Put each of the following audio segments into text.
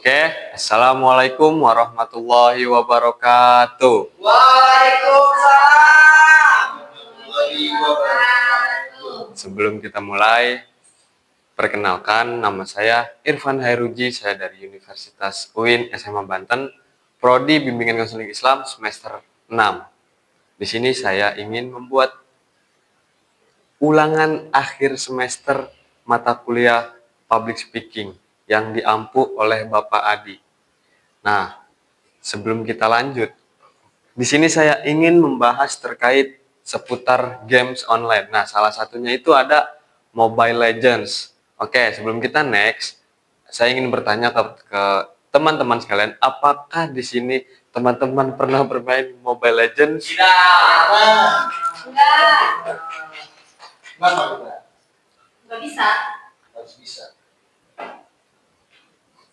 Oke, Assalamualaikum warahmatullahi wabarakatuh. Waalaikumsalam warahmatullahi wabarakatuh. Sebelum kita mulai, perkenalkan nama saya Irfan Hairuji, saya dari Universitas UIN SMA Banten, Prodi Bimbingan Konseling Islam semester 6. Di sini saya ingin membuat ulangan akhir semester mata kuliah Public Speaking yang diampu oleh Bapak Adi. Nah, sebelum kita lanjut, di sini saya ingin membahas terkait seputar games online. Nah, salah satunya itu ada Mobile Legends. Oke, sebelum kita next, saya ingin bertanya ke teman-teman sekalian, apakah di sini teman-teman pernah bermain Mobile Legends? Enggak bisa. Harus bisa.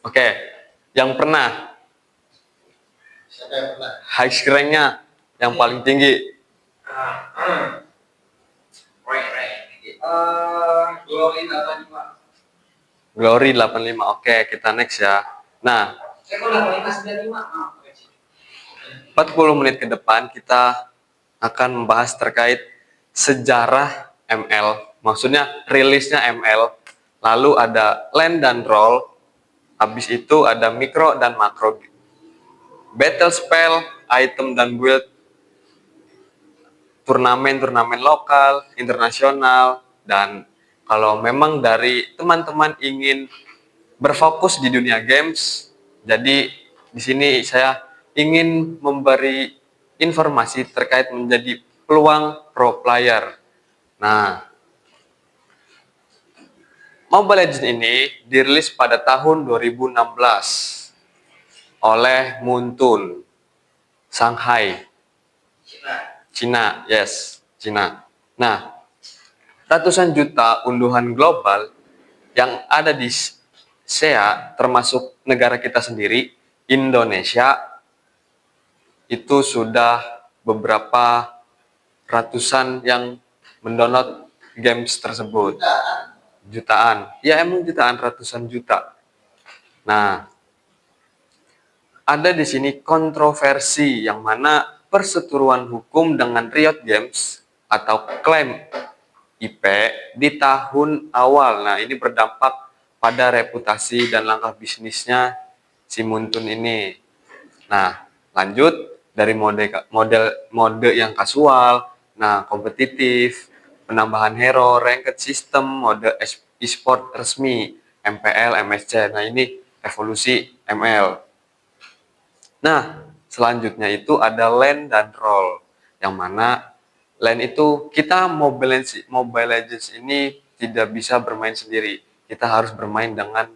Oke, yang pernah Siapa yang pernah? high rank-nya yang paling tinggi? Glory 85. Glory 85. Oke, kita next ya. Nah, Saya kok 8595. 40 menit ke depan kita akan membahas terkait sejarah ML, maksudnya rilisnya ML, lalu ada land dan roll, habis itu ada mikro dan makro, battle spell, item dan build, turnamen lokal, internasional, dan kalau memang dari teman-teman ingin berfokus di dunia games, jadi di sini saya ingin memberi informasi terkait menjadi peluang pro player. Nah, Mobile Legends ini dirilis pada tahun 2016 oleh Muntun, Shanghai, Cina, yes, Cina. Nah, ratusan juta unduhan global yang ada di SEA, termasuk negara kita sendiri, Indonesia, itu sudah beberapa ratusan yang mendownload games tersebut. Jutaan. Ya emang jutaan, ratusan juta. Nah, ada di sini kontroversi yang mana perseteruan hukum dengan Riot Games atau klaim IP di tahun awal. Nah, ini berdampak pada reputasi dan langkah bisnisnya si Muntun ini. Nah, lanjut dari mode yang kasual, nah kompetitif, penambahan hero, ranked system, mode e-sport resmi, MPL, MSC. Nah, ini evolusi ML. Nah, selanjutnya itu ada LAN dan roll, yang mana LAN itu kita Mobile Legends ini tidak bisa bermain sendiri. Kita harus bermain dengan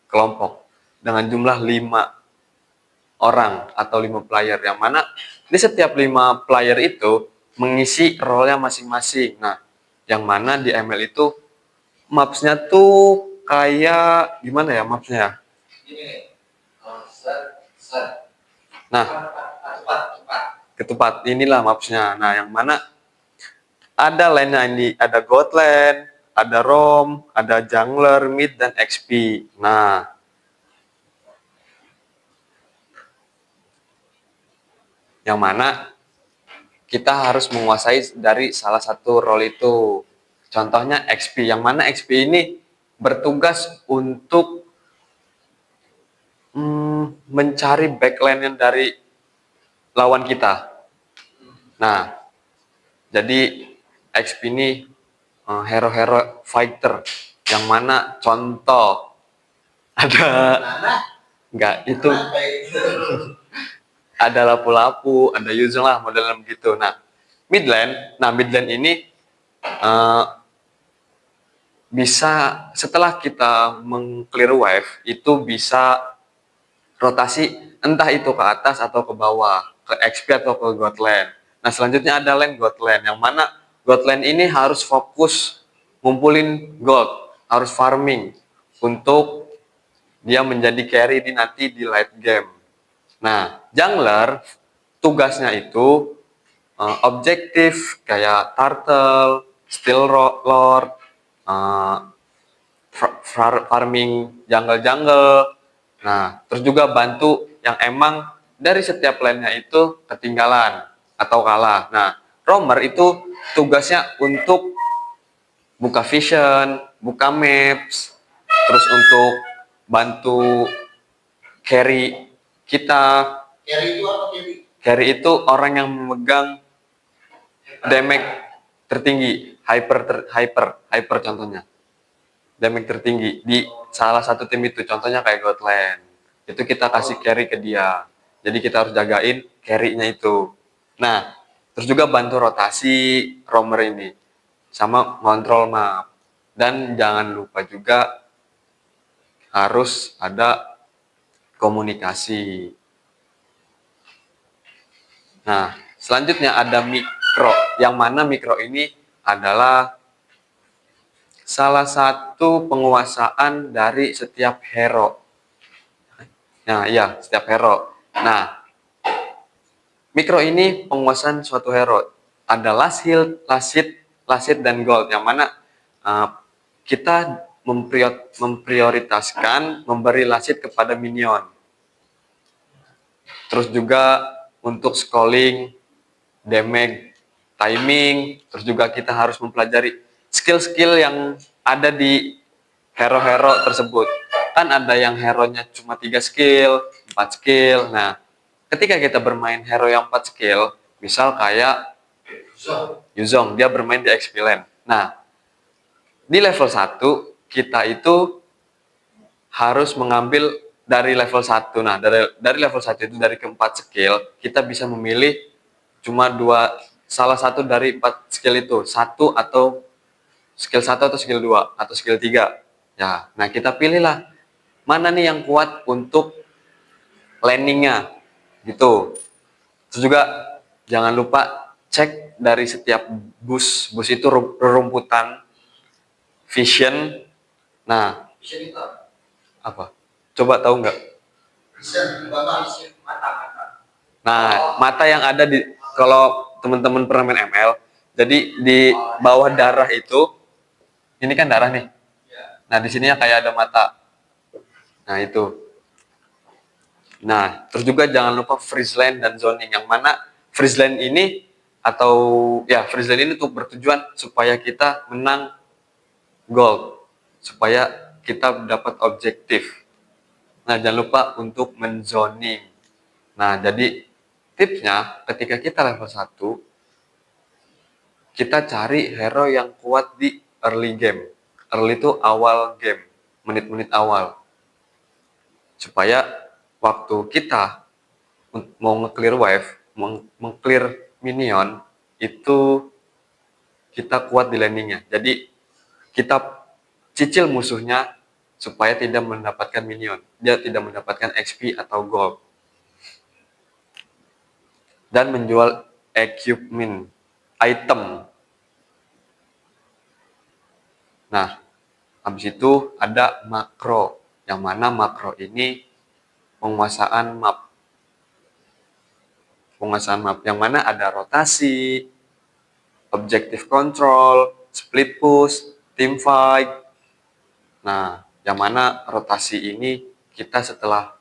kelompok dengan jumlah 5 orang atau 5 player, yang mana di setiap 5 player itu mengisi role-nya masing-masing. Nah, yang mana di ML itu maps-nya tuh kayak gimana ya mapsnya? Ini Nah, ketupat inilah mapsnya. Nah, yang mana ada lane-nya ini, ada God lane, ada Rom, ada jungler, mid, dan XP. Nah, yang mana kita harus menguasai dari salah satu role itu. Contohnya XP, yang mana XP ini bertugas untuk mencari backline dari lawan kita. Nah, jadi XP ini hero-hero fighter, yang mana contoh ada enggak itu ada lapu-lapu, ada Yuzong lah modelnya begitu. Nah, midlane ini bisa setelah kita meng-clear wave itu bisa rotasi entah itu ke atas atau ke bawah, ke XP atau ke God lane. Nah, selanjutnya ada lane God lane, yang mana God lane ini harus fokus ngumpulin gold, harus farming untuk dia menjadi carry nanti di late game. Nah, jungler tugasnya itu objektif kayak turtle, steel lord, farming jungle-jungle, Nah, terus juga bantu yang emang dari setiap lane-nya itu ketinggalan atau kalah. Nah, roamer itu tugasnya untuk buka vision, buka maps, terus untuk bantu carry kita. Carry itu apa carry? Carry itu orang yang memegang damage tertinggi, hyper contohnya. Damage tertinggi di salah satu tim itu, contohnya kayak Godland. Itu kita kasih carry ke dia. Jadi kita harus jagain carry-nya itu. Nah, terus juga bantu rotasi roamer ini sama kontrol map. Dan jangan lupa juga harus ada komunikasi. Nah, selanjutnya ada mikro, yang mana mikro ini adalah salah satu penguasaan dari setiap hero. Nah, iya, setiap hero. Nah, mikro ini penguasaan suatu hero. Ada last hit, dan gold, yang mana kita memprioritaskan memberi last hit kepada minion. Terus juga untuk scrolling, damage, timing, terus juga kita harus mempelajari skill-skill yang ada di hero-hero tersebut. Kan ada yang hero-nya cuma 3 skill, 4 skill. Nah, ketika kita bermain hero yang 4 skill, misal kayak Yuzong, dia bermain di XP Lane. Nah, di level 1, kita itu harus mengambil dari level 1. Nah, dari level 1 itu, dari keempat skill, kita bisa memilih cuma salah satu dari 4 skill itu. Satu atau skill 1 atau skill 2 atau skill 3. Ya, nah kita pilihlah mana nih yang kuat untuk landingnya gitu. Terus juga jangan lupa cek dari setiap bus itu rerumputan, vision. Nah, Bisa itu apa? apa? Coba tahu nggak? Vision, mata. Nah, mata yang ada di, kalau teman-teman pernah main ML, jadi di bawah darah itu, ini kan darah nih. Nah, di sininya kayak ada mata. Nah, itu. Nah, terus juga jangan lupa freeze lane dan zoning, yang mana freeze lane ini freeze lane ini tuh bertujuan supaya kita menang gold, supaya kita dapat objektif. Nah, jangan lupa untuk menzoning. Nah, jadi tipsnya ketika kita level 1, kita cari hero yang kuat di early game. Early itu awal game, menit-menit awal. Supaya waktu kita mau nge-clear wave, meng-clear minion, itu kita kuat di landingnya. Jadi kita cicil musuhnya supaya tidak mendapatkan minion. Dia tidak mendapatkan XP atau gold. Dan menjual equipment, item. Nah, habis itu ada makro, yang mana makro ini penguasaan map. Penguasaan map, yang mana ada rotasi, objective control, split push, team fight. Nah, yang mana rotasi ini kita setelah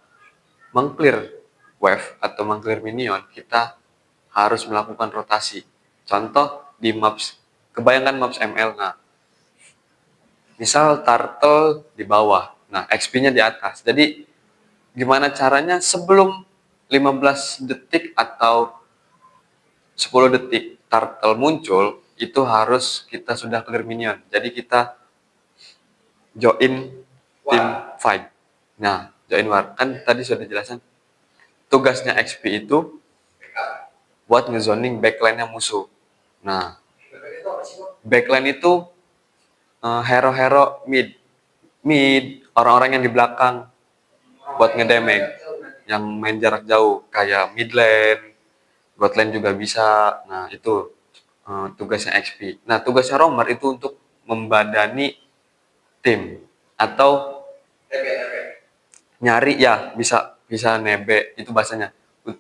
meng-clear wave atau meng-clear minion, kita harus melakukan rotasi. Contoh di maps, kebayangkan maps ML. Nah, misal turtle di bawah, nah XP-nya di atas. Jadi gimana caranya sebelum 15 detik atau 10 detik turtle muncul, itu harus kita sudah clear minion. Jadi kita join team fight. Nah, join war. Kan tadi sudah dijelasin. Tugasnya XP itu buat ngezoning backline-nya musuh. Nah, backline itu hero-hero mid, orang-orang yang di belakang buat ngedamage, yang main jarak jauh kayak mid lane, bot lane juga bisa. Nah, itu tugasnya XP. Nah, tugasnya roamer itu untuk membadani tim atau nyari, ya bisa nebe itu bahasanya.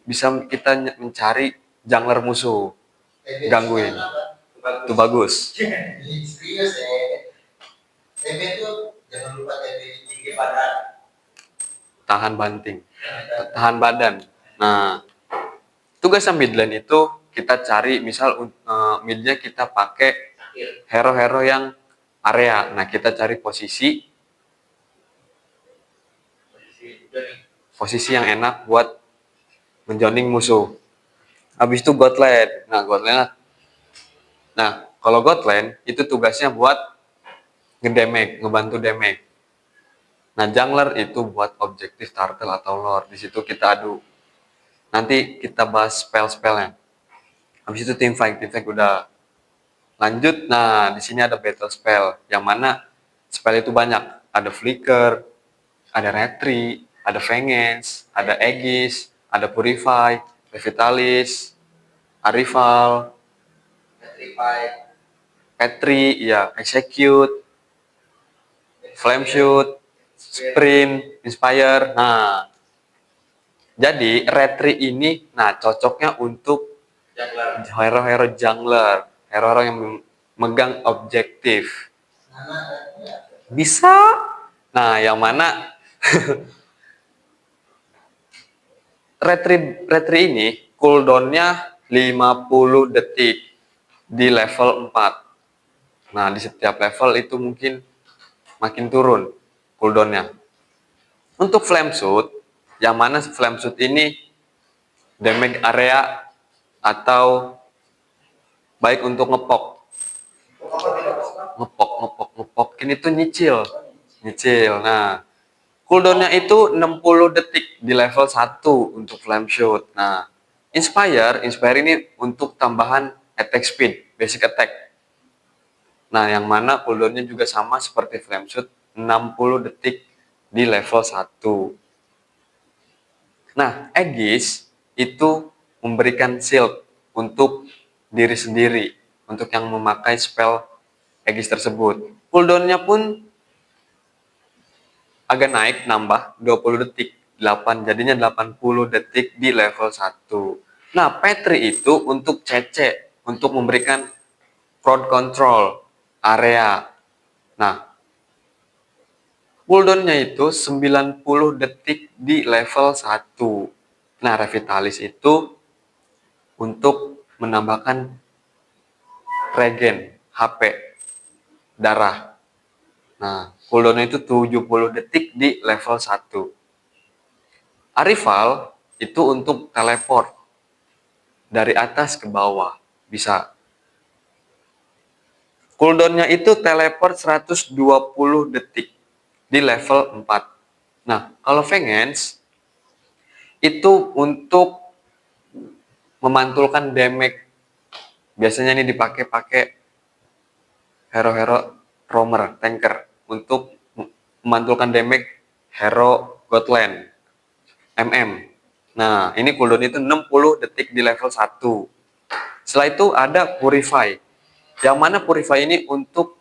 Bisa kita mencari jungler musuh, gangguin. Itu bagus. Serius ya. TB itu jangan lupa TB tinggi badan. tahan banting, tahan badan. Nah, tugasnya midline itu kita cari misal midnya kita pakai hero-hero yang area. Nah, kita cari posisi yang enak buat menjoning musuh. Habis itu god lane. Nah, kalau god lane itu tugasnya buat ngedamage, ngebantu damage. Nah, jungler itu buat objektif turtle atau lore. Di situ kita adu. Nanti kita bahas spell-spellnya. Habis itu team fight udah lanjut. Nah, di sini ada battle spell, yang mana spell itu banyak. Ada flicker, ada retry, ada vengeance, ada aegis, ada purify, revitalis, arrival, petri, ya, execute, flame shoot, sprint, inspire. Nah, jadi retry ini cocoknya untuk hero-hero jungler, hero-hero yang megang objektif. Bisa. Nah, yang mana retry ini cooldown-nya 50 detik di level 4. Nah, di setiap level itu mungkin makin turun cooldown-nya. Untuk flame shoot, yang mana flame shoot ini damage area atau baik untuk ngepok. Ini tuh nyicil. Nah, cooldown-nya itu 60 detik di level 1 untuk flame shoot. Nah, inspire ini untuk tambahan attack speed, basic attack. Nah, yang mana cooldown-nya juga sama seperti flame shoot, 60 detik di level 1. Nah, Aegis itu memberikan shield untuk diri sendiri, untuk yang memakai spell Aegis tersebut. Cooldown-nya pun agak naik, nambah 20 detik. 8, jadinya 80 detik di level 1. Nah, Petri itu untuk CC, untuk memberikan crowd control area. Nah, cooldown-nya itu 90 detik di level 1. Nah, Revitalis itu untuk menambahkan regen, HP, darah. Nah, cooldown-nya itu 70 detik di level 1. Arrival itu untuk teleport dari atas ke bawah. Bisa. Cooldown-nya itu teleport 120 detik di level 4. Nah, kalau Vengeance itu untuk memantulkan damage. Biasanya ini dipakai hero-hero roamer, tanker untuk memantulkan damage hero Godland, MM. Nah, ini cooldown itu 60 detik di level 1. Setelah itu ada Purify. Yang mana Purify ini untuk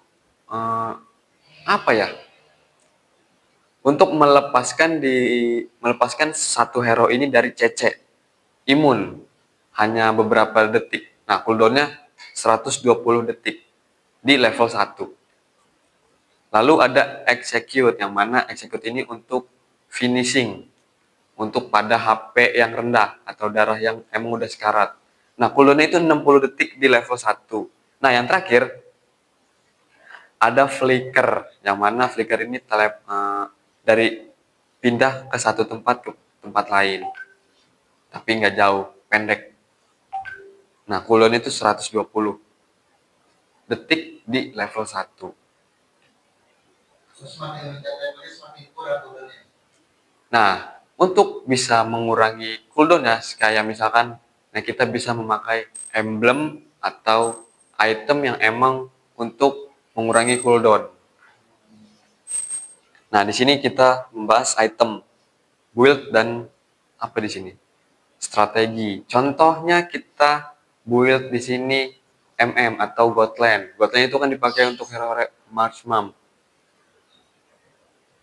apa ya? Untuk melepaskan satu hero ini dari CC. Imun hanya beberapa detik. Nah, cooldown-nya 120 detik di level 1. Lalu ada Execute, yang mana Execute ini untuk finishing, untuk pada HP yang rendah atau darah yang emang udah sekarat. Nah, cooldown-nya itu 60 detik di level 1. Nah, yang terakhir ada Flicker, yang mana Flicker ini dari pindah ke satu tempat ke tempat lain. Tapi nggak jauh, pendek. Nah, cooldown itu 120 detik di level 1. Nah, untuk bisa mengurangi cooldown-nya, kayak misalkan kita bisa memakai emblem atau item yang emang untuk mengurangi cooldown. Nah, di sini kita membahas item, build, dan apa di sini? Strategi. Contohnya kita build di sini MM atau Godland. Godland itu kan dipakai untuk hero Marksman.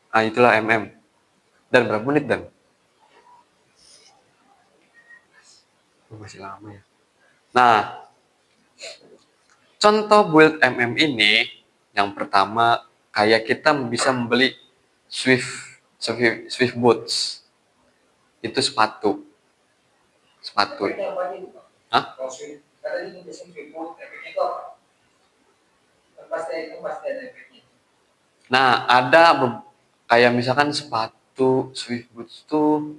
Nah, itulah MM. Dan berapa menit dan? Masih lama ya. Nah, contoh build MM ini, yang pertama kayak kita bisa membeli Swift Swift Boots. Itu sepatu. Sepatu. Hah? Nah, ada kayak misalkan sepatu Swift Boots tuh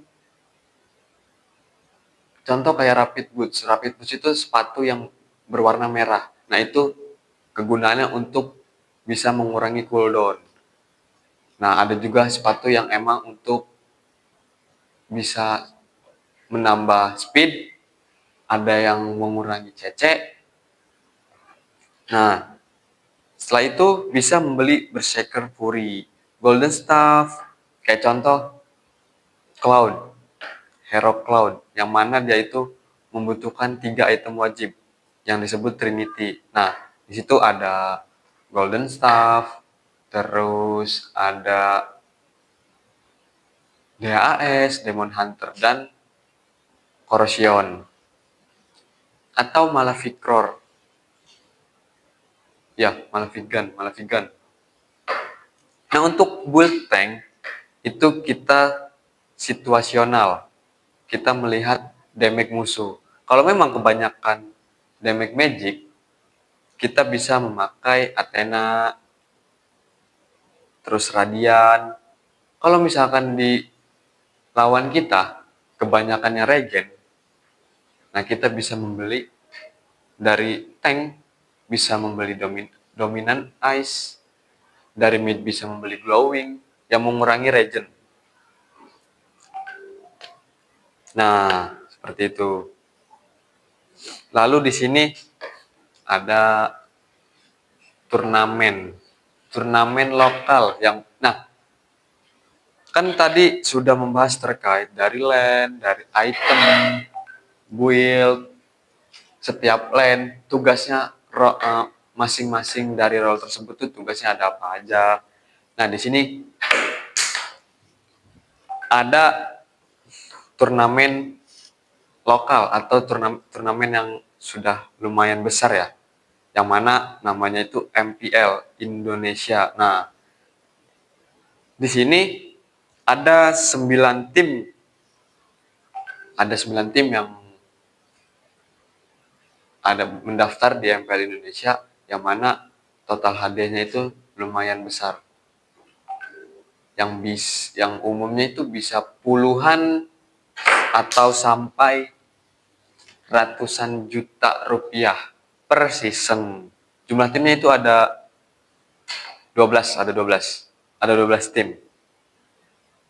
contoh kayak Rapid Boots. Rapid Boots itu sepatu yang berwarna merah. Nah, itu kegunaannya untuk bisa mengurangi cooldown. Nah, ada juga sepatu yang emang untuk bisa menambah speed, ada yang mengurangi CC. Nah, setelah itu bisa membeli Berserker Fury, Golden Staff, kayak contoh Cloud, Hero Cloud, yang mana dia itu membutuhkan 3 item wajib yang disebut Trinity. Nah, di situ ada Golden Staff, terus ada DAS, Demon Hunter, dan Corrosion. Atau Maleficor. Ya, Malefigan. Nah, untuk build tank, itu kita situasional. Kita melihat damage musuh. Kalau memang kebanyakan damage magic, kita bisa memakai Athena, terus Radiant. Kalau misalkan di lawan kita, kebanyakannya regen, nah kita bisa membeli dari tank, bisa membeli dominan ice, dari mid bisa membeli glowing, yang mengurangi regen. Nah, seperti itu. Lalu di sini ada turnamen lokal yang, nah, kan tadi sudah membahas terkait dari land, dari item, build, setiap land tugasnya masing-masing dari role tersebut tuh tugasnya ada apa aja. Nah, di sini ada turnamen lokal atau turnamen yang sudah lumayan besar ya, yang mana namanya itu MPL Indonesia. Nah, di sini ada 9 tim, yang ada mendaftar di MPL Indonesia, yang mana total hadiahnya itu lumayan besar. Yang umumnya itu bisa puluhan atau sampai ratusan juta rupiah per season. Jumlah timnya itu ada 12, ada 12. Ada 12 tim.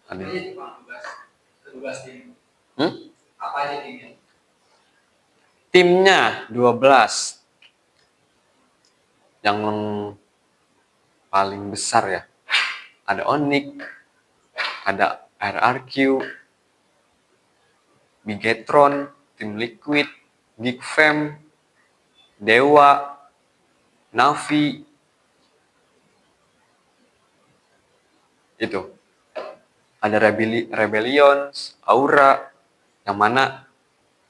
Ada. Apa aja timnya? Timnya 12. Yang paling besar ya. Ada Onyx, ada RRQ, Bigetron, Tim Liquid, Geekfam, Dewa, Navi, itu. Ada Rebellions, Aura, yang mana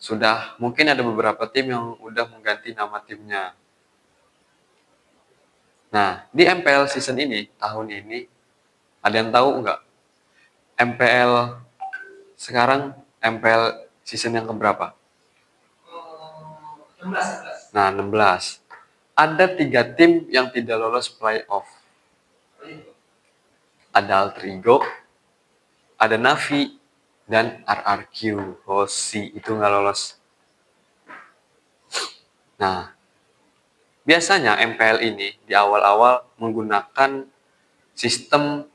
sudah mungkin ada beberapa tim yang udah mengganti nama timnya. Nah, di MPL season ini, tahun ini, ada yang tahu nggak? MPL sekarang, MPL season yang keberapa? 16. Nah, 16. Ada 3 tim yang tidak lolos playoff. Ada Altrigo, ada Navi, dan RRQ. Hoshi itu nggak lolos. Nah, biasanya MPL ini di awal-awal menggunakan sistem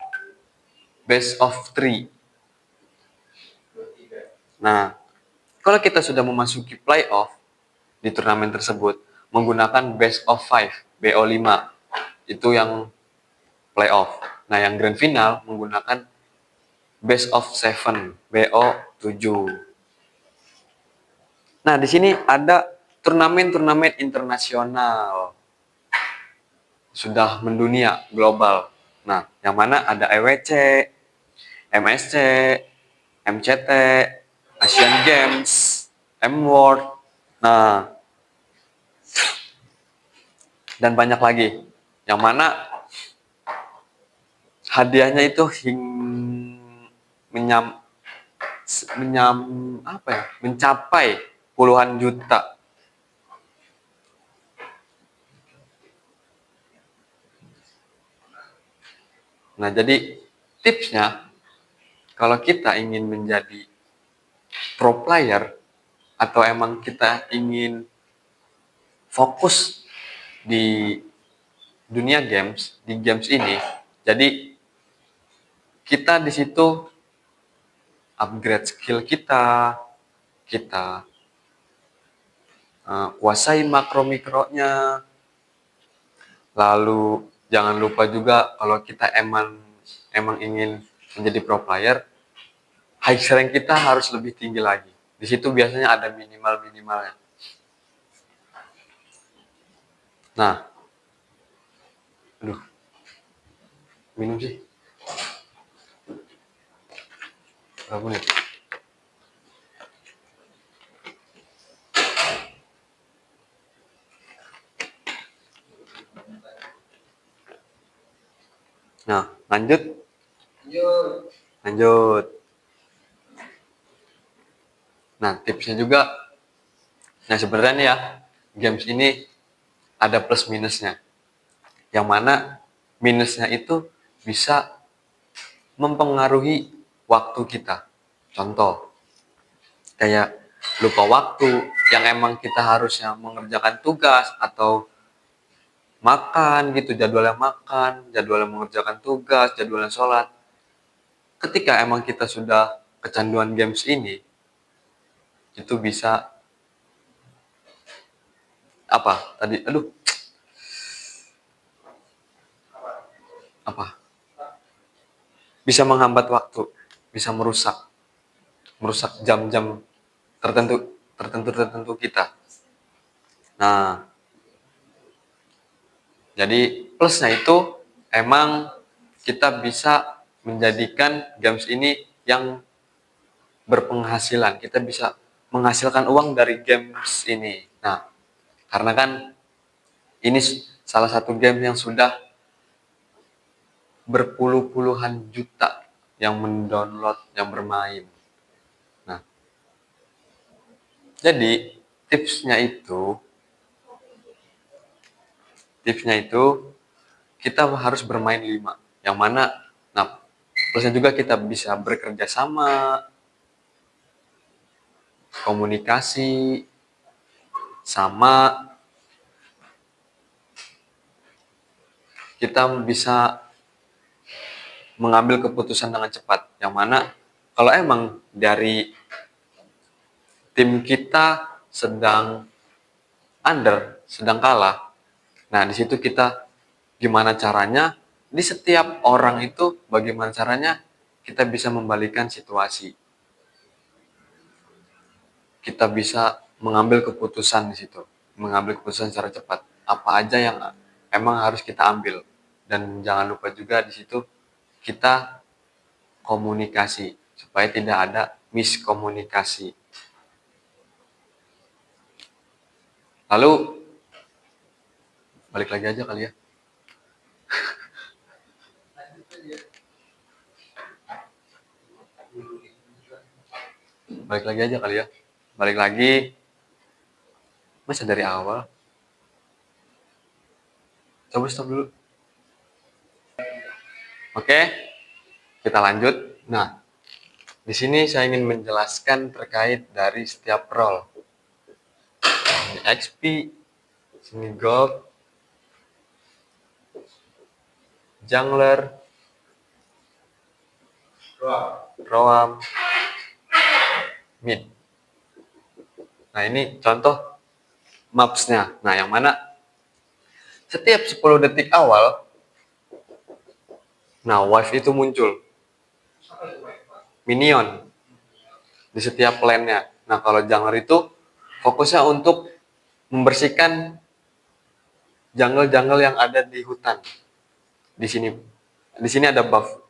best of 3. Nah, kalau kita sudah memasuki playoff di turnamen tersebut, menggunakan best of 5, BO5. Itu yang playoff. Nah, yang grand final menggunakan best of 7, BO7. Nah, di sini ada turnamen-turnamen internasional. Sudah mendunia, global. Nah, yang mana ada EWC, MSC, MCT, Asian Games, M-World, nah, dan banyak lagi. Yang mana hadiahnya itu menyam, menyam apa ya? Mencapai puluhan juta. Nah, jadi tipsnya kalau kita ingin menjadi pro player atau emang kita ingin fokus di dunia games, di games ini, jadi kita di situ upgrade skill kita, kita kuasai makro-mikronya, lalu jangan lupa juga kalau kita emang ingin menjadi pro player, high rank kita harus lebih tinggi lagi. Di situ biasanya ada minimalnya. Nah, aduh, minum sih. Berapa menit? Nah, lanjut. Nah, tipsnya juga, nah sebenarnya ya, games ini ada plus minusnya. Yang mana minusnya itu bisa mempengaruhi waktu kita. Contoh, kayak lupa waktu yang emang kita harusnya mengerjakan tugas atau makan gitu, jadwalnya mengerjakan tugas, jadwalnya sholat. Ketika emang kita sudah kecanduan games ini, itu bisa apa tadi? Aduh, apa? Bisa menghambat waktu, bisa merusak jam-jam tertentu kita. Nah, jadi plusnya itu emang kita bisa menjadikan games ini yang berpenghasilan. Kita bisa menghasilkan uang dari games ini. Nah, karena kan ini salah satu game yang sudah berpuluh-puluhan juta yang mendownload, yang bermain. Nah, jadi tipsnya itu kita harus bermain 5. Yang mana, nah, plusnya juga kita bisa bekerja sama, komunikasi, sama kita bisa mengambil keputusan dengan cepat. Yang mana kalau emang dari tim kita sedang sedang kalah, nah di situ kita gimana caranya, di setiap orang itu bagaimana caranya kita bisa membalikan situasi. Kita bisa mengambil keputusan di situ, mengambil keputusan secara cepat. Apa aja yang emang harus kita ambil. Dan jangan lupa juga di situ kita komunikasi supaya tidak ada miskomunikasi. Lalu balik lagi aja kali ya. Balik lagi aja kali ya. Balik lagi. Masa dari awal? Coba stop dulu. Oke, kita lanjut. Nah, di sini saya ingin menjelaskan terkait dari setiap role. Ini XP, sini gold, jungler, roam, mid. Nah, ini contoh maps-nya. Nah, yang mana setiap 10 detik awal, nah wave itu muncul. Minion di setiap lane-nya. Nah, kalau jungler itu fokusnya untuk membersihkan jungle-jungle yang ada di hutan. Di sini ada buff.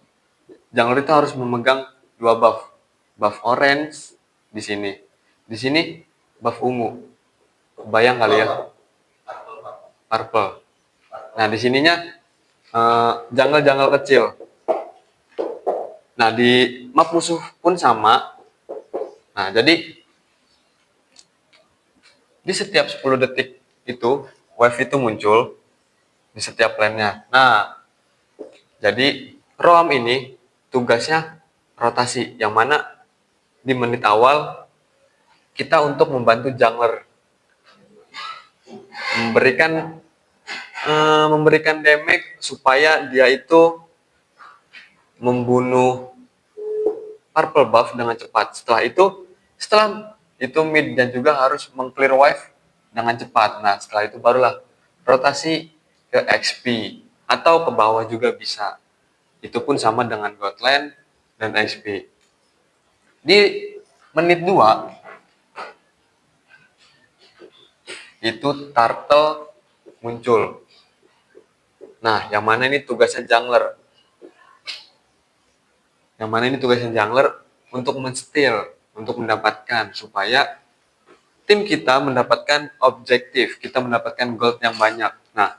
Jungler itu harus memegang 2 buff. Buff orange di sini. Di sini buff ungu. Bayang kali ya. Purple. Nah, di sininya jungle-jungle kecil. Nah, di map musuh pun sama. Nah, jadi di setiap 10 detik itu wave itu muncul di setiap lane-nya. Nah, jadi ROM ini tugasnya rotasi, yang mana di menit awal kita untuk membantu jungler memberikan memberikan damage supaya dia itu membunuh purple buff dengan cepat. Setelah itu mid dan juga harus mengclear wave dengan cepat. Nah, setelah itu barulah rotasi ke XP atau ke bawah juga bisa. Itu pun sama dengan gold lane dan XP. Di menit 2 itu turtle muncul. Nah, yang mana ini tugasnya jungler. Yang mana ini tugasnya jungler untuk men-steal, untuk mendapatkan supaya tim kita mendapatkan objektif, kita mendapatkan gold yang banyak. Nah,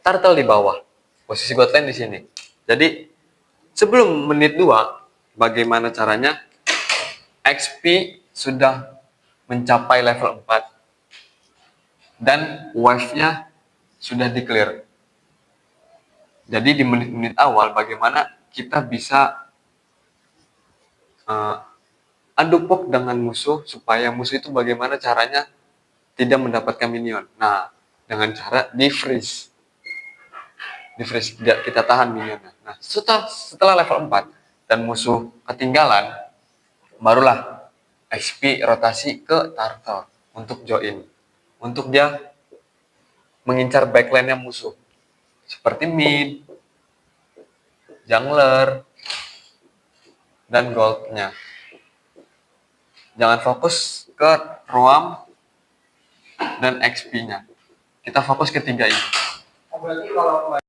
turtle di bawah, posisi gold lane di sini. Jadi, sebelum menit 2, bagaimana caranya? XP sudah mencapai level 4 dan wave-nya sudah di-clear. Jadi di menit-menit awal bagaimana kita bisa adu pop dengan musuh supaya musuh itu bagaimana caranya tidak mendapatkan minion. Nah, dengan cara di-freeze. Di-freeze, kita tahan minionnya. Nah, setelah level 4 dan musuh ketinggalan, barulah XP rotasi ke turtle untuk join. Untuk dia mengincar backline-nya musuh. Seperti mid, jungler, dan gold-nya. Jangan fokus ke roam dan XP-nya. Kita fokus ke 3 ini. Berarti kalau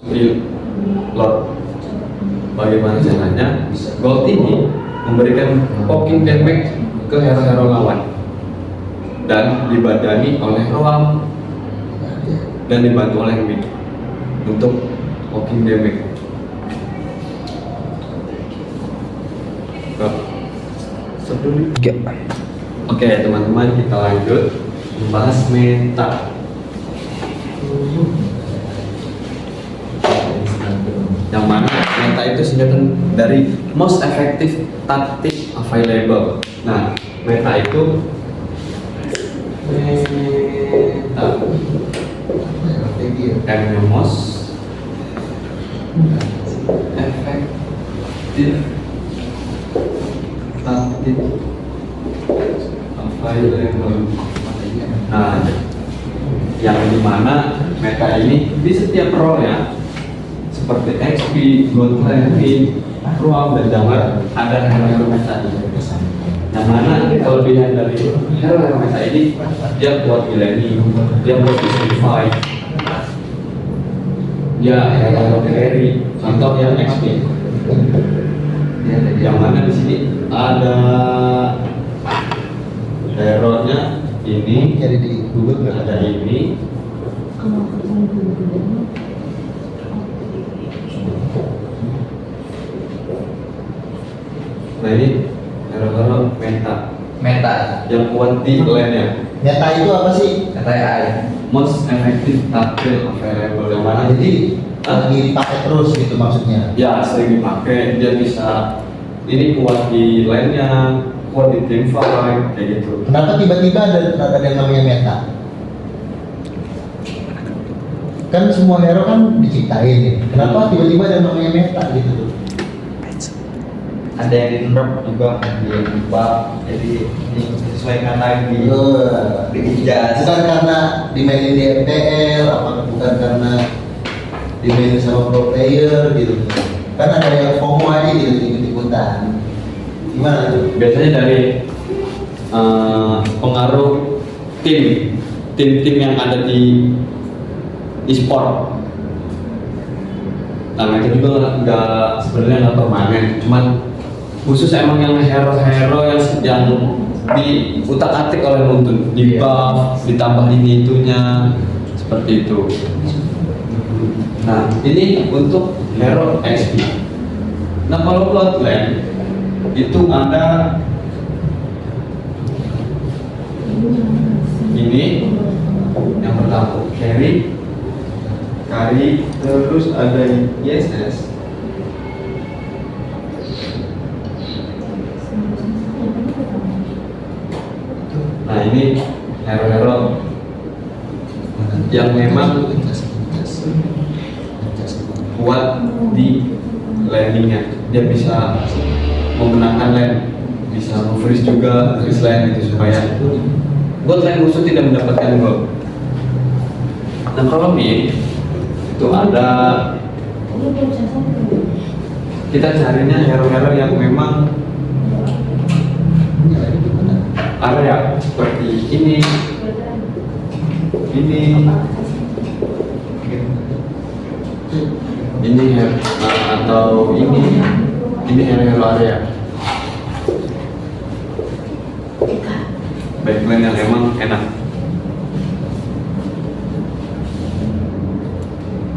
Lord. Bagaimana caranya? Gold ini memberikan poking damage ke hero-hero lawan dan dibadani oleh Roam dan dibantu oleh Mid untuk poking damage. Oke, teman-teman, kita lanjut membahas meta. Yang mana meta itu singkatan dari most effective tactic available. Nah, meta itu most effective tactic available. Nah, yang dimana meta ini di setiap role ya, seperti XP, Gold Level, Roam, dan Damar, ada hero-hero meta ini. Yang mana kelebihan dari hero-hero meta ini, dia kuat di laning, dia kuat di simplify, dia hero carry, contoh yang XP. Yang mana di sini ada hero-nya ini, Jadi di Google ada ini. Nah, ini hero-hero meta yang kuat di lane-nya. Meta itu apa sih? Most effective tactic available, yang mana Jadi lagi dipakai terus gitu maksudnya. ya sering dipakai, dia bisa ini kuat di lane-nya, kuat di team fight, kayak gitu. Kenapa tiba-tiba ada yang namanya meta? Kan semua hero kan diciptain nih. Kenapa tiba-tiba ada yang namanya meta gitu tuh? Ada yang di nerf juga, ada yang dibuff, jadi disesuaikan lagi, Bukan diadjust. karena dimainin di MPL, apa bukan karena dimainin sama pro player gitu. Kan ada yang FOMO aja gitu ikut-ikutan. Gimana tuh? Biasanya dari pengaruh tim-tim yang ada di e-sport. Nah, itu juga sebenarnya nggak permanen, cuman khusus emang yang hero-hero yang di utak-atik oleh nonton, di buff, ditambah ini itunya, seperti itu. Nah, ini untuk hero XP. Nah, kalau buat lane itu ada ini yang pertama carry, terus ada ISS. Nah, ini hero-hero yang memang kuat di landingnya. Dia bisa memenangkan lane, bisa nge-freeze juga, freeze lane itu supaya buat lane musuh tidak mendapatkan gol. Nah, kalau mid itu ada, kita carinya hero-hero yang memang area seperti ini atau ini hero-hero area backline yang emang enak.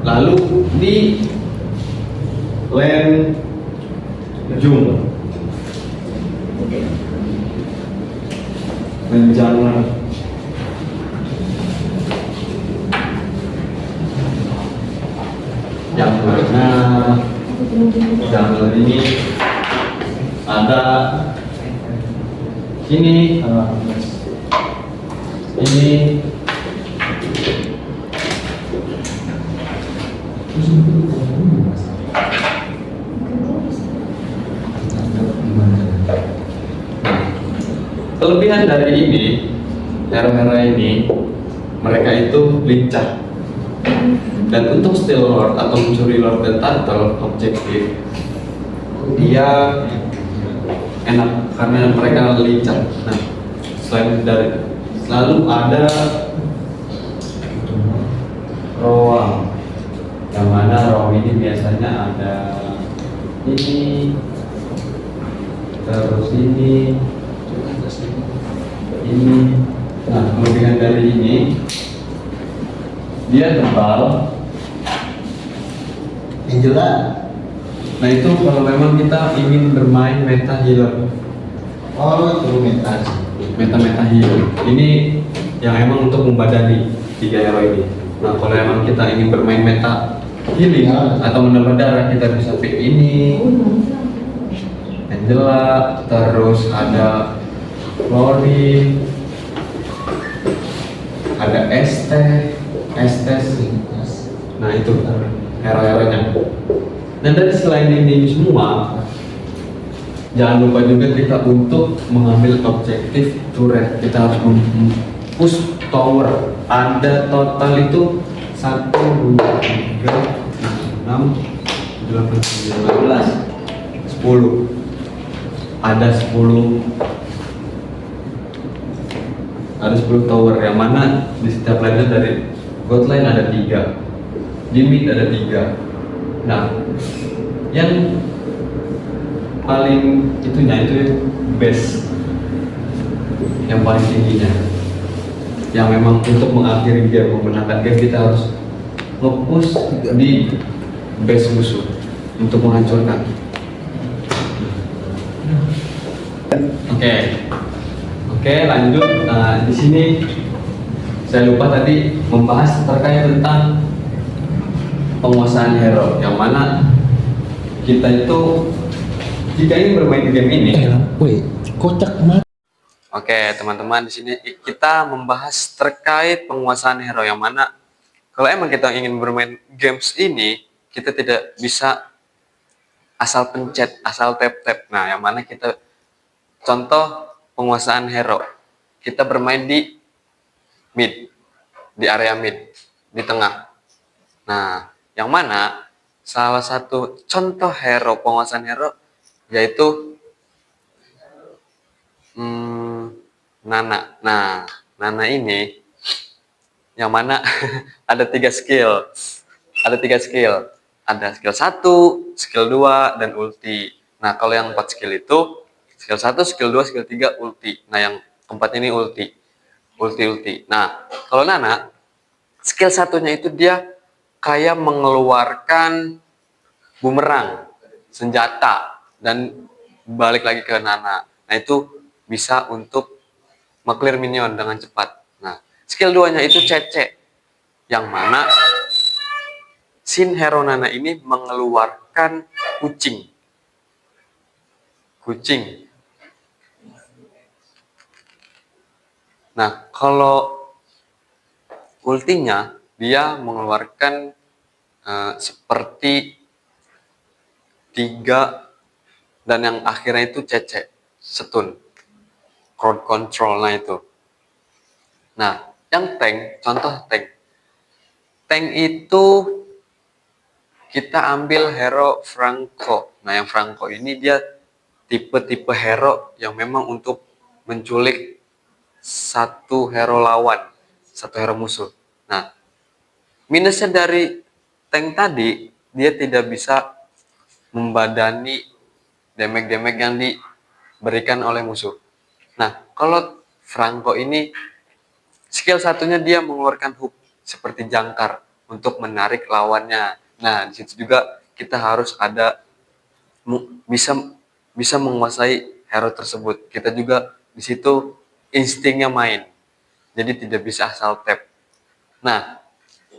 Lalu di lane Jung menjangan yang mana jungle ini ada ini kelebihan dari ini hero-hero ini, mereka itu lincah, dan untuk steal lord atau mencuri lord dan turtle objektif dia enak karena mereka lincah. Nah, selain dari selalu ada Roam, yang mana Roam ini biasanya ada ini, terus ini. Nah, kelebihan dari ini, dia tebal. Angela, Nah itu kalau memang kita ingin bermain meta healer, oh itu meta. meta healer. Ini yang emang untuk membadani 3 hero ini. Nah kalau emang kita ingin bermain meta healing atau menambah darah, kita bisa pick ini, Angela, terus ada Lori, ada Estes. Nah itu hero-heronya. Dan dari selain ini semua, jangan lupa juga kita untuk mengambil objektif turret. Kita harus push tower. Ada total itu 1, 2, 3, 6, 8, 9, 10. Ada 10 tower, yang mana di setiap line dari god line ada 3, di mid ada 3. Nah, yang paling itunya itu base, yang paling tingginya, yang memang untuk mengakhiri game, memenangkan game, kita harus nge-push di base musuh untuk menghancurkan. Oke, lanjut. Nah, di sini saya lupa tadi membahas terkait tentang penguasaan hero, yang mana kita itu jika ingin bermain di game ini. Kocak banget. Oke, teman-teman, di sini kita membahas terkait penguasaan hero, yang mana kalau emang kita ingin bermain games ini, kita tidak bisa asal pencet, asal tap-tap. Nah, yang mana kita contoh penguasaan hero, kita bermain di mid, di area mid, di tengah. Nah, yang mana salah satu contoh hero, penguasaan hero, yaitu Nana. Nah, Nana ini yang mana ada 3 skill. Ada 3 skill. Ada skill 1, skill 2, dan ulti. Nah, kalau yang 4 skill itu skill 1, skill 2, skill 3, ulti. Nah, yang keempat ini ulti. Ulti. Nah, kalau Nana, skill satunya itu dia kayak mengeluarkan bumerang, senjata, dan balik lagi ke Nana. Nah, itu bisa untuk nge-clear minion dengan cepat. Nah, skill 2-nya itu CC, yang mana Shin Hero Nana ini mengeluarkan kucing. Nah, kalau ultinya dia mengeluarkan seperti 3, dan yang akhirnya itu CC, stun, crowd control. Nah itu. Nah, yang tank, contoh tank itu kita ambil hero Franco. Nah, yang Franco ini dia tipe-tipe hero yang memang untuk menculik satu hero lawan, satu hero musuh. Nah, minusnya dari tank tadi, dia tidak bisa membadani damage-damage yang diberikan oleh musuh. Nah, kalau Franco ini skill satunya dia mengeluarkan hook seperti jangkar untuk menarik lawannya. Nah, di situ juga kita harus ada bisa menguasai hero tersebut. Kita juga di situ instingnya main. Jadi tidak bisa asal tap. Nah,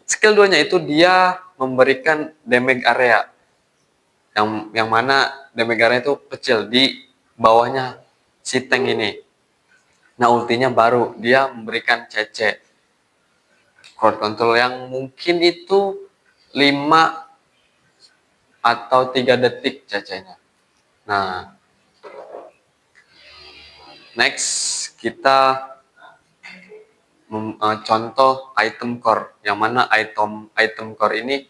skill 2-nya itu dia memberikan damage area. Yang mana damage area itu kecil di bawahnya si tank ini. Nah, ultinya baru dia memberikan CC, crowd control, yang mungkin itu 5 atau 3 detik CC-nya. Nah, next kita contoh item core, yang mana item core ini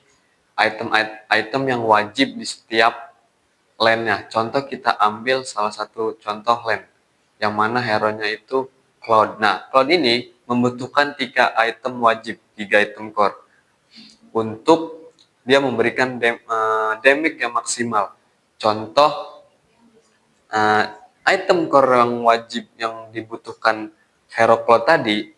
item yang wajib di setiap lane-nya. Contoh kita ambil salah satu contoh lane, yang mana hero-nya itu Cloud. Nah, Cloud ini membutuhkan 3 item wajib, 3 item core untuk dia memberikan damage yang maksimal. Contoh, item core yang wajib yang dibutuhkan hero claw tadi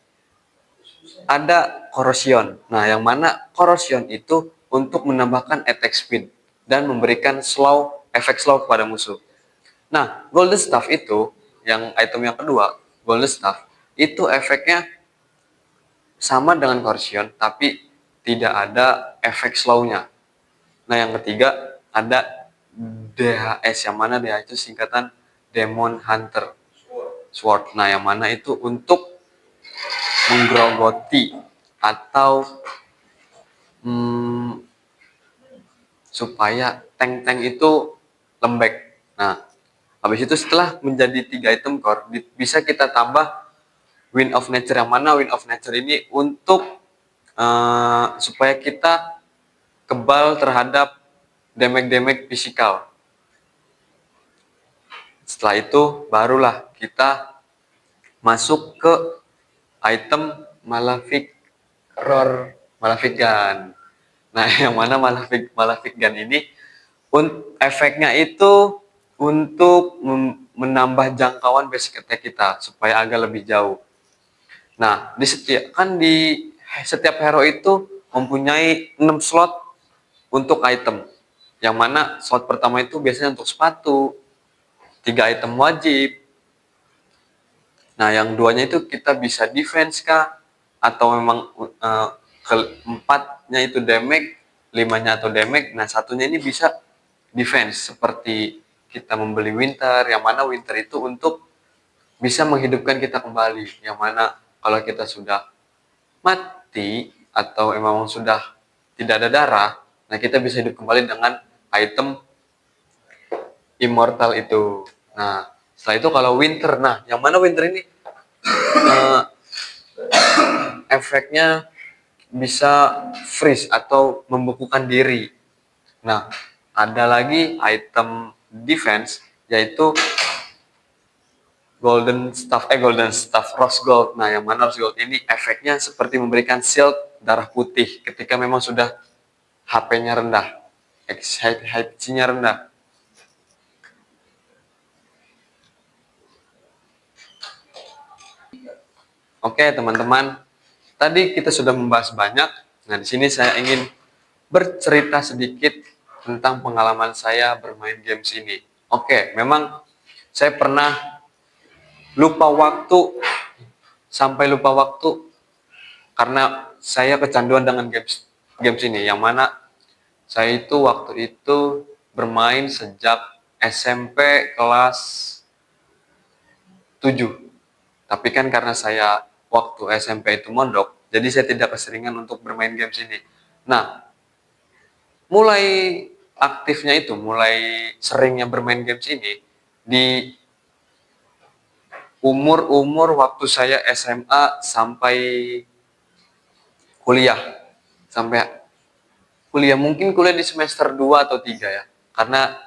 ada corrosion. Nah, yang mana corrosion itu untuk menambahkan attack speed dan memberikan efek slow kepada musuh. Nah, golden staff itu yang item yang kedua, golden staff itu efeknya sama dengan corrosion tapi tidak ada efek slow-nya. Nah, yang ketiga ada DHS, yang mana DHS itu singkatan Demon Hunter Sword. Nah, yang mana itu untuk menggerogoti atau supaya tank-tank itu lembek. Nah, habis itu setelah menjadi 3 item core, bisa kita tambah Wind of Nature, yang mana Wind of Nature ini untuk supaya kita kebal terhadap damage-damage fisikal. Setelah itu barulah kita masuk ke item Malefic Roar, Malefic Gun. Nah, yang mana Malefic Gun ini efeknya itu untuk menambah jangkauan basic attack kita supaya agak lebih jauh. Nah, di setiap hero itu mempunyai 6 slot untuk item. Yang mana slot pertama itu biasanya untuk sepatu, 3 item wajib. Nah, yang duanya itu kita bisa defense kah, atau memang keempatnya itu damage, 5-nya atau damage. Nah, satunya ini bisa defense, seperti kita membeli winter, yang mana winter itu untuk bisa menghidupkan kita kembali. Yang mana kalau kita sudah mati atau memang sudah tidak ada darah, nah kita bisa hidup kembali dengan item immortal itu. Nah, setelah itu kalau winter, nah yang mana winter ini efeknya bisa freeze atau membekukan diri. Nah, ada lagi item defense yaitu golden staff rose gold. Nah, yang mana rose gold ini efeknya seperti memberikan shield darah putih ketika memang sudah HP-nya rendah, HP-nya rendah. Oke, teman-teman. Tadi kita sudah membahas banyak. Nah, di sini saya ingin bercerita sedikit tentang pengalaman saya bermain games ini. Oke, memang saya pernah lupa waktu karena saya kecanduan dengan games ini, yang mana saya itu waktu itu bermain sejak SMP kelas 7. Tapi kan karena saya waktu SMP itu mondok, jadi saya tidak keseringan untuk bermain games ini. Nah, mulai mulai seringnya bermain games ini di umur waktu saya SMA sampai kuliah. Mungkin kuliah di semester 2 atau 3 ya. Karena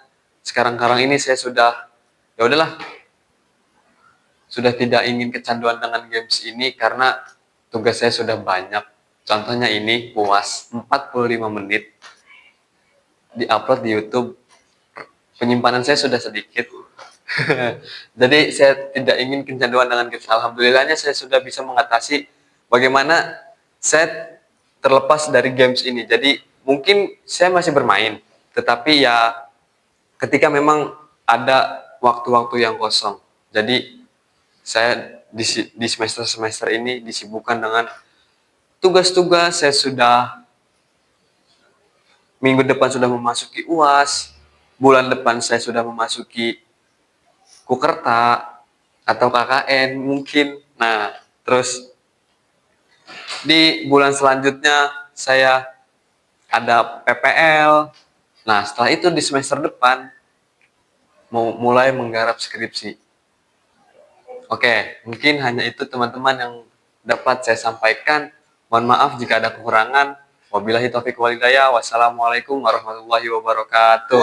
sekarang ini saya sudah tidak ingin kecanduan dengan games ini karena tugas saya sudah banyak. Contohnya ini UAS 45 menit di-upload di YouTube. Penyimpanan saya sudah sedikit. Jadi saya tidak ingin kecanduan dengan games. Alhamdulillahnya saya sudah bisa mengatasi bagaimana saya terlepas dari games ini. Jadi mungkin saya masih bermain, tetapi ya ketika memang ada waktu-waktu yang kosong. Jadi saya di semester ini disibukkan dengan tugas-tugas. Saya sudah minggu depan sudah memasuki UAS, bulan depan saya sudah memasuki Kukerta atau KKN mungkin. Nah, terus di bulan selanjutnya saya ada PPL. Nah, setelah itu di semester depan mau mulai menggarap skripsi. Oke, mungkin hanya itu teman-teman yang dapat saya sampaikan. Mohon maaf jika ada kekurangan. Wabillahi taufiq wal hidayah. Wassalamualaikum warahmatullahi wabarakatuh.